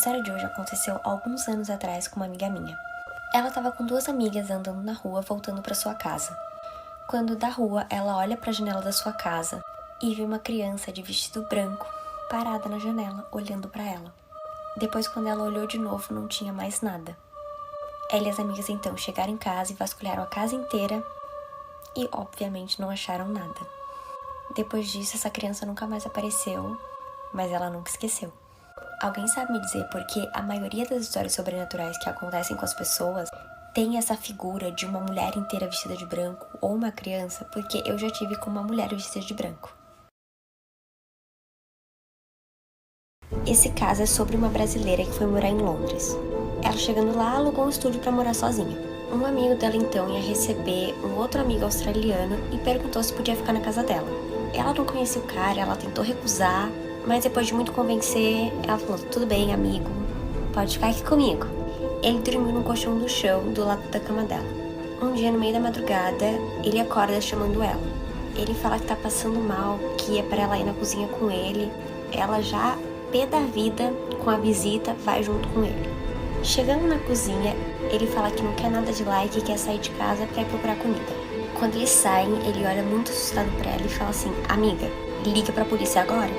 história de hoje aconteceu alguns anos atrás com uma amiga minha. Ela estava com duas amigas andando na rua voltando para sua casa. Quando da rua, ela olha para a janela da sua casa e vê uma criança de vestido branco parada na janela, olhando para ela. Depois, quando ela olhou de novo, não tinha mais nada. Ela e as amigas então chegaram em casa e vasculharam a casa inteira e, obviamente, não acharam nada. Depois disso, essa criança nunca mais apareceu, mas ela nunca esqueceu. Alguém sabe me dizer por que a maioria das histórias sobrenaturais que acontecem com as pessoas tem essa figura de uma mulher inteira vestida de branco ou uma criança? Porque eu já tive com uma mulher vestida de branco. Esse caso é sobre uma brasileira que foi morar em Londres. Ela chegando lá alugou um estúdio para morar sozinha. Um amigo dela então ia receber um outro amigo australiano e perguntou se podia ficar na casa dela. Ela não conhecia o cara, ela tentou recusar, mas depois de muito convencer, ela falou: tudo bem, amigo, pode ficar aqui comigo. Ele dormiu no colchão do chão, do lado da cama dela. Um dia, no meio da madrugada, ele acorda chamando ela. Ele fala que tá passando mal, que é pra ela ir na cozinha com ele. Ela já, pé da vida, com a visita, vai junto com ele. Chegando na cozinha, ele fala que não quer nada de lá e que quer sair de casa pra ir procurar comida. Quando eles saem, ele olha muito assustado pra ela e fala assim: amiga, liga pra polícia agora.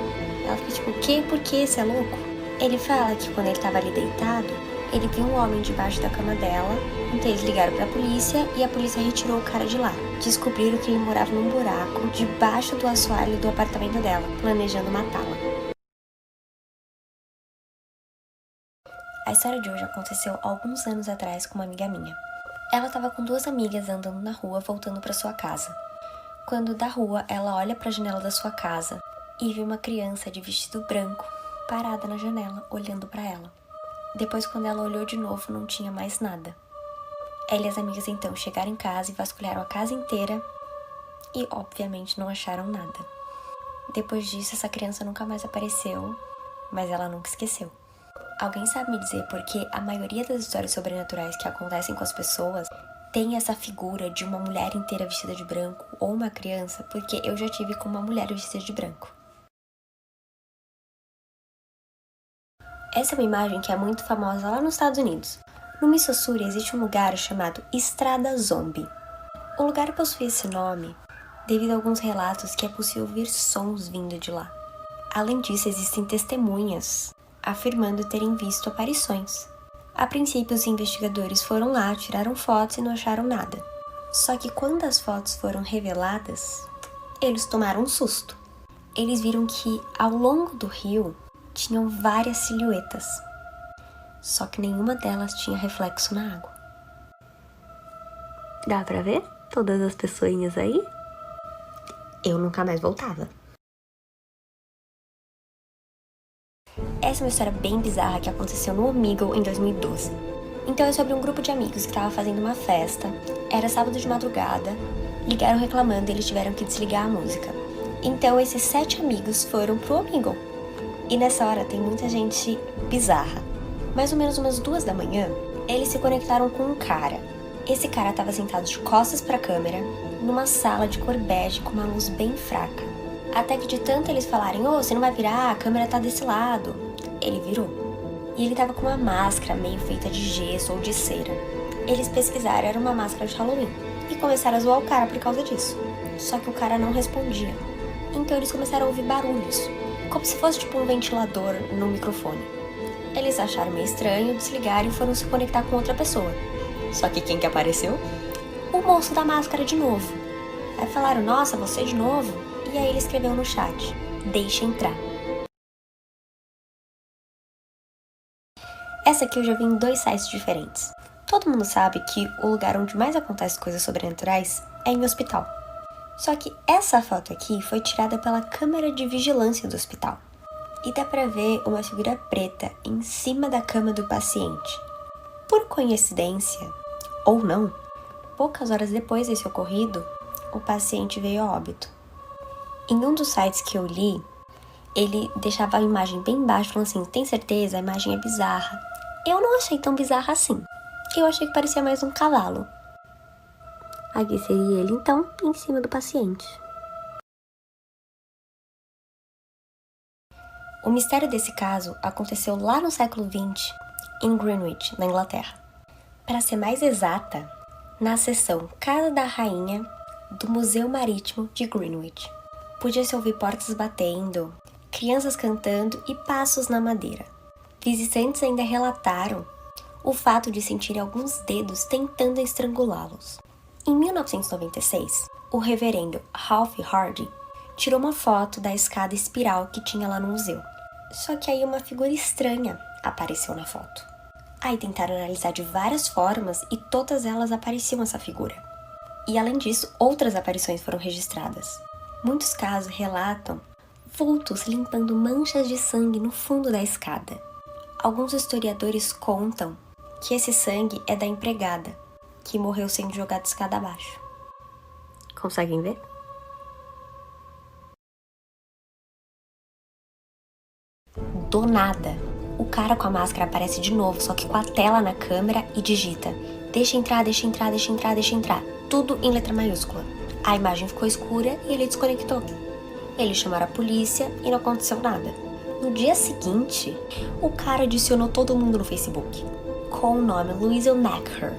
Ela fica tipo: o quê? Por quê? Você é louco? Ele fala que quando ele tava ali deitado, ele viu um homem debaixo da cama dela, então eles ligaram pra polícia e a polícia retirou o cara de lá. Descobriram que ele morava num buraco debaixo do assoalho do apartamento dela, planejando matá-la. A história de hoje aconteceu alguns anos atrás com uma amiga minha. Ela estava com duas amigas andando na rua voltando para sua casa. Quando da rua, ela olha para a janela da sua casa e vê uma criança de vestido branco parada na janela, olhando para ela. Depois, quando ela olhou de novo, não tinha mais nada. Ela e as amigas então chegaram em casa e vasculharam a casa inteira e, obviamente, não acharam nada. Depois disso, essa criança nunca mais apareceu, mas ela nunca esqueceu. Alguém sabe me dizer por que a maioria das histórias sobrenaturais que acontecem com as pessoas tem essa figura de uma mulher inteira vestida de branco ou uma criança? Porque eu já tive com uma mulher vestida de branco. Essa é uma imagem que é muito famosa lá nos Estados Unidos. No Missouri existe um lugar chamado Estrada Zombie. O lugar possui esse nome devido a alguns relatos que é possível ouvir sons vindo de lá. Além disso, existem testemunhas afirmando terem visto aparições. A princípio, os investigadores foram lá, tiraram fotos e não acharam nada. Só que quando as fotos foram reveladas, eles tomaram um susto. Eles viram que ao longo do rio tinham várias silhuetas, só que nenhuma delas tinha reflexo na água. Dá pra ver todas as pessoinhas aí? Eu nunca mais voltava. Essa é uma história bem bizarra que aconteceu no Omegle em 2012. Então é sobre um grupo de amigos que estava fazendo uma festa, era sábado de madrugada, ligaram reclamando e eles tiveram que desligar a música. Então esses 7 amigos foram pro Omegle. E nessa hora tem muita gente bizarra. Mais ou menos umas 2 da manhã, eles se conectaram com um cara. Esse cara estava sentado de costas para a câmera, numa sala de cor bege com uma luz bem fraca. Até que de tanto eles falarem: ô, você não vai virar, a câmera tá desse lado, ele virou. E ele tava com uma máscara meio feita de gesso ou de cera. Eles pesquisaram, era uma máscara de Halloween, e começaram a zoar o cara por causa disso. Só que o cara não respondia. Então eles começaram a ouvir barulhos, como se fosse tipo um ventilador no microfone. Eles acharam meio estranho, desligaram e foram se conectar com outra pessoa. Só que quem que apareceu? O moço da máscara de novo. Aí falaram: nossa, você de novo? E aí ele escreveu no chat: deixa entrar. Essa aqui eu já vi em 2 sites diferentes. Todo mundo sabe que o lugar onde mais acontece coisas sobrenaturais é em hospital. Só que essa foto aqui foi tirada pela câmera de vigilância do hospital. E dá pra ver uma figura preta em cima da cama do paciente. Por coincidência, ou não, poucas horas depois desse ocorrido, o paciente veio a óbito. Em um dos sites que eu li, ele deixava a imagem bem embaixo, falando assim: tem certeza? A imagem é bizarra. Eu não achei tão bizarra assim. Eu achei que parecia mais um cavalo. Aqui seria ele, então, em cima do paciente. O mistério desse caso aconteceu lá no século XX, em Greenwich, na Inglaterra. Para ser mais exata, na seção Casa da Rainha do Museu Marítimo de Greenwich. Podia-se ouvir portas batendo, crianças cantando e passos na madeira. Visitantes ainda relataram o fato de sentir alguns dedos tentando estrangulá-los. Em 1996, o reverendo Ralph Hardy tirou uma foto da escada espiral que tinha lá no museu. Só que aí uma figura estranha apareceu na foto. Aí tentaram analisar de várias formas e todas elas apareciam essa figura. E além disso, outras aparições foram registradas. Muitos casos relatam vultos limpando manchas de sangue no fundo da escada. Alguns historiadores contam que esse sangue é da empregada, que morreu sendo jogada escada abaixo. Conseguem ver? Do nada, o cara com a máscara aparece de novo, só que com a tela na câmera e digita: deixa entrar, deixa entrar, deixa entrar, deixa entrar. Tudo em letra maiúscula. A imagem ficou escura e ele desconectou. Eles chamaram a polícia e não aconteceu nada. No dia seguinte, o cara adicionou todo mundo no Facebook, com o nome Louisa Macher.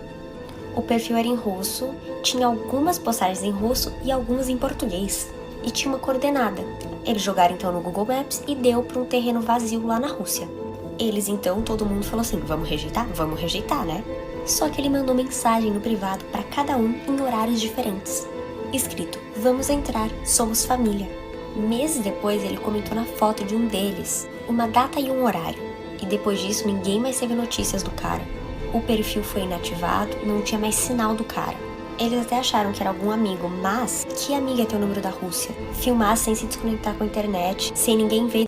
O perfil era em russo, tinha algumas postagens em russo e algumas em português. E tinha uma coordenada. Eles jogaram então no Google Maps e deu para um terreno vazio lá na Rússia. Eles então, todo mundo falou assim: vamos rejeitar? Vamos rejeitar, né? Só que ele mandou mensagem no privado para cada um em horários diferentes. Escrito: vamos entrar, somos família. Meses depois ele comentou na foto de um deles uma data e um horário. E depois disso ninguém mais teve notícias do cara. O perfil foi inativado, não tinha mais sinal do cara. Eles até acharam que era algum amigo, mas que amiga tem o número da Rússia? Filmar sem se desconectar com a internet, sem ninguém ver.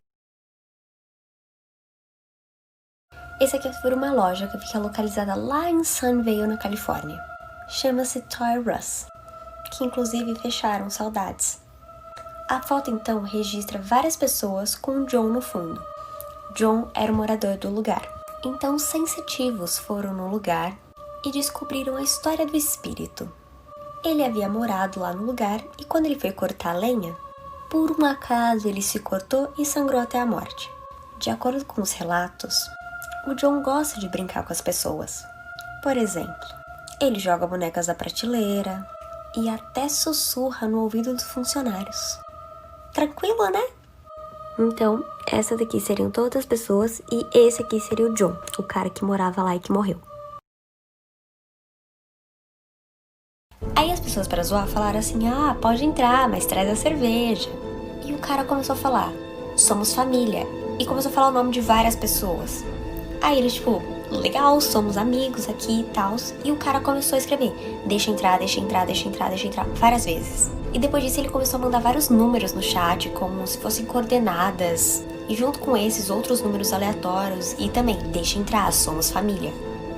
Esse aqui é por uma loja que fica localizada lá em Sunnyvale, na Califórnia. Chama-se Toy Us, que inclusive fecharam, saudades. A foto então registra várias pessoas com John no fundo. John era o morador do lugar. Então sensitivos foram no lugar e descobriram a história do espírito. Ele havia morado lá no lugar e quando ele foi cortar a lenha, por um acaso ele se cortou e sangrou até a morte. De acordo com os relatos, o John gosta de brincar com as pessoas. Por exemplo, ele joga bonecas da prateleira e até sussurra no ouvido dos funcionários. Tranquilo, né? Então, essa daqui seriam todas as pessoas e esse aqui seria o John, o cara que morava lá e que morreu. Aí as pessoas para zoar falaram assim: ah, pode entrar, mas traz a cerveja. E o cara começou a falar: somos família. E começou a falar o nome de várias pessoas. Aí eles tipo: legal, somos amigos aqui e tal. E o cara começou a escrever: deixa entrar, deixa entrar, deixa entrar, deixa entrar, várias vezes. E depois disso ele começou a mandar vários números no chat, como se fossem coordenadas. E junto com esses, outros números aleatórios. E também: deixa entrar, somos família.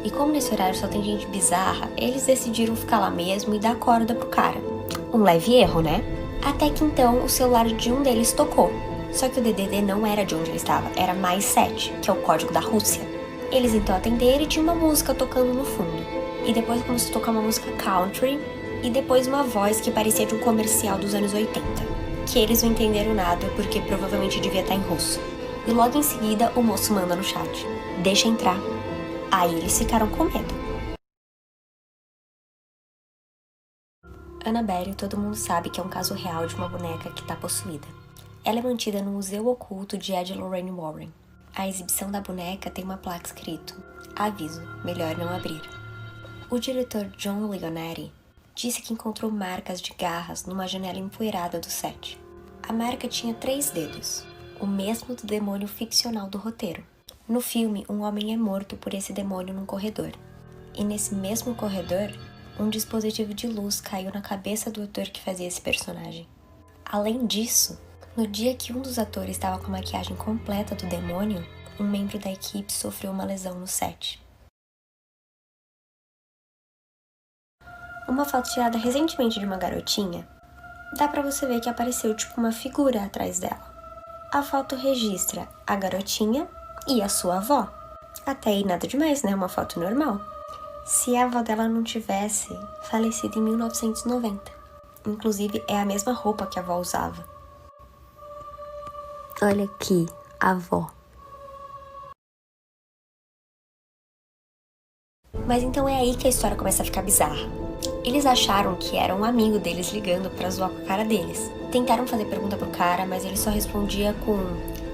E como nesse horário só tem gente bizarra, eles decidiram ficar lá mesmo e dar corda pro cara. Um leve erro, né? Até que então o celular de um deles tocou. Só que o DDD não era de onde ele estava, era mais 7, que é o código da Rússia. Eles então atenderam e tinha uma música tocando no fundo. E depois começou a tocar uma música country e depois uma voz que parecia de um comercial dos anos 80. Que eles não entenderam nada porque provavelmente devia estar em russo. E logo em seguida o moço manda no chat: deixa entrar. Aí eles ficaram com medo. Annabelle, todo mundo sabe que é um caso real de uma boneca que está possuída. Ela é mantida no Museu Oculto de Ed Lorraine Warren. A exibição da boneca tem uma placa escrito: aviso, melhor não abrir. O diretor John Leonetti disse que encontrou marcas de garras numa janela empoeirada do set. A marca tinha 3 dedos, o mesmo do demônio ficcional do roteiro. No filme, um homem é morto por esse demônio num corredor. E nesse mesmo corredor, um dispositivo de luz caiu na cabeça do ator que fazia esse personagem. Além disso, no dia que um dos atores estava com a maquiagem completa do demônio, um membro da equipe sofreu uma lesão no set. Uma foto tirada recentemente de uma garotinha, dá pra você ver que apareceu tipo uma figura atrás dela. A foto registra a garotinha e a sua avó. Até aí nada demais, né? Uma foto normal. Se a avó dela não tivesse falecido em 1990. Inclusive, é a mesma roupa que a avó usava. Olha aqui, avó. Mas então é aí que a história começa a ficar bizarra. Eles acharam que era um amigo deles ligando pra zoar com a cara deles. Tentaram fazer pergunta pro cara, mas ele só respondia com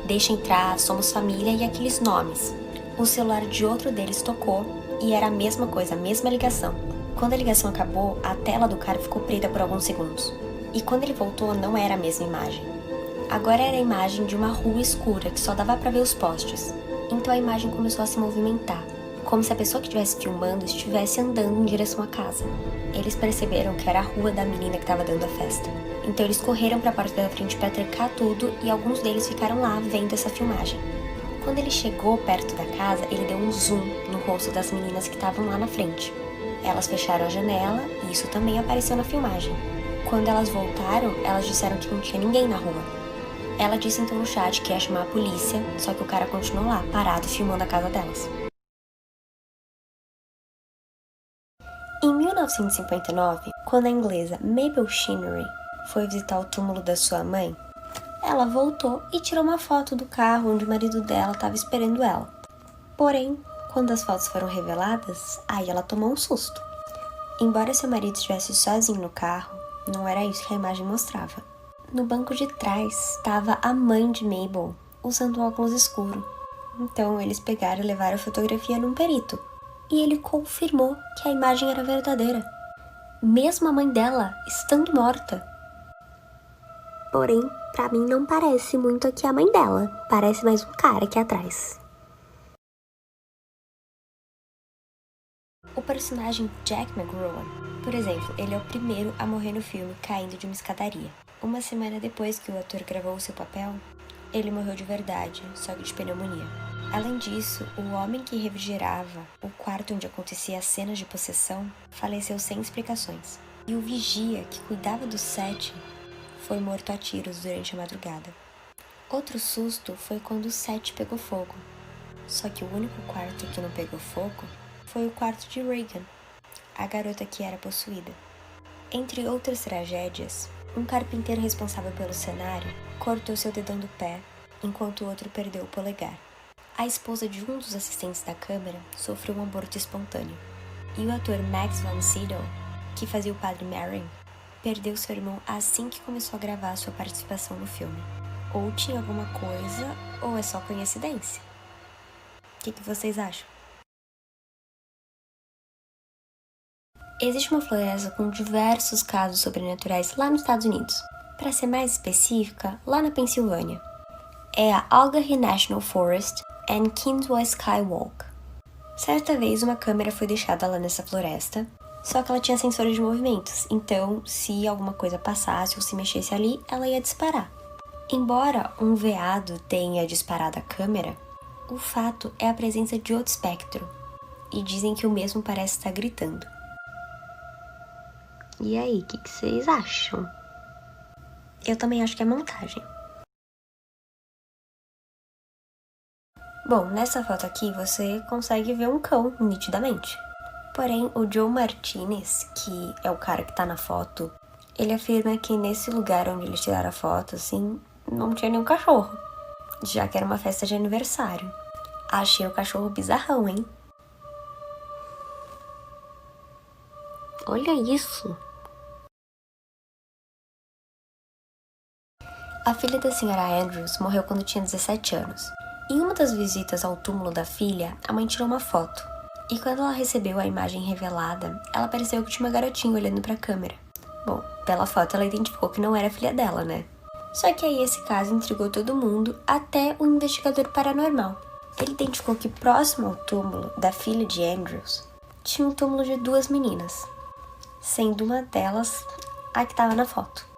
"deixa entrar, somos família" e aqueles nomes. O celular de outro deles tocou e era a mesma coisa, a mesma ligação. Quando a ligação acabou, a tela do cara ficou preta por alguns segundos. E quando ele voltou, não era a mesma imagem. Agora era a imagem de uma rua escura que só dava pra ver os postes. Então a imagem começou a se movimentar, como se a pessoa que estivesse filmando estivesse andando em direção à casa. Eles perceberam que era a rua da menina que estava dando a festa. Então eles correram para a porta da frente para trancar tudo e alguns deles ficaram lá vendo essa filmagem. Quando ele chegou perto da casa, ele deu um zoom no rosto das meninas que estavam lá na frente. Elas fecharam a janela e isso também apareceu na filmagem. Quando elas voltaram, elas disseram que não tinha ninguém na rua. Ela disse então no chat que ia chamar a polícia, só que o cara continuou lá, parado, filmando a casa delas. Em 1959, quando a inglesa Mabel Chinnery foi visitar o túmulo da sua mãe, ela voltou e tirou uma foto do carro onde o marido dela estava esperando ela. Porém, quando as fotos foram reveladas, aí ela tomou um susto. Embora seu marido estivesse sozinho no carro, não era isso que a imagem mostrava. No banco de trás estava a mãe de Mabel, usando um óculos escuro. Então eles pegaram e levaram a fotografia num perito. E ele confirmou que a imagem era verdadeira, mesmo a mãe dela estando morta. Porém, pra mim não parece muito aqui a mãe dela, parece mais um cara aqui atrás. O personagem Jack McGowan, por exemplo, ele é o primeiro a morrer no filme caindo de uma escadaria. Uma semana depois que o ator gravou o seu papel, ele morreu de verdade, só que de pneumonia. Além disso, o homem que refrigerava o quarto onde acontecia as cenas de possessão faleceu sem explicações. E o vigia que cuidava do set foi morto a tiros durante a madrugada. Outro susto foi quando o set pegou fogo. Só que o único quarto que não pegou fogo foi o quarto de Regan, a garota que era possuída. Entre outras tragédias, um carpinteiro responsável pelo cenário cortou seu dedão do pé, enquanto o outro perdeu o polegar. A esposa de um dos assistentes da câmera sofreu um aborto espontâneo. E o ator Max von Sydow, que fazia o padre Merrin, perdeu seu irmão assim que começou a gravar sua participação no filme. Ou tinha alguma coisa, ou é só coincidência. O que vocês acham? Existe uma floresta com diversos casos sobrenaturais lá nos Estados Unidos. Para ser mais específica, lá na Pensilvânia. É a Augarty National Forest and Kinsway Skywalk. Certa vez uma câmera foi deixada lá nessa floresta, só que ela tinha sensores de movimentos, então se alguma coisa passasse ou se mexesse ali, ela ia disparar. Embora um veado tenha disparado a câmera, o fato é a presença de outro espectro, e dizem que o mesmo parece estar gritando. E aí, o que vocês acham? Eu também acho que é montagem. Bom, nessa foto aqui você consegue ver um cão, nitidamente. Porém, o Joe Martinez, que é o cara que tá na foto, ele afirma que nesse lugar onde eles tiraram a foto, assim, não tinha nenhum cachorro. Já que era uma festa de aniversário. Achei o cachorro bizarrão, hein? Olha isso! A filha da senhora Andrews morreu quando tinha 17 anos. Em uma das visitas ao túmulo da filha, a mãe tirou uma foto. E quando ela recebeu a imagem revelada, ela percebeu que tinha uma garotinha olhando pra câmera. Bom, pela foto ela identificou que não era a filha dela, né? Só que aí esse caso intrigou todo mundo, até o investigador paranormal. Ele identificou que próximo ao túmulo da filha de Andrews, tinha um túmulo de duas meninas, sendo uma delas a que estava na foto.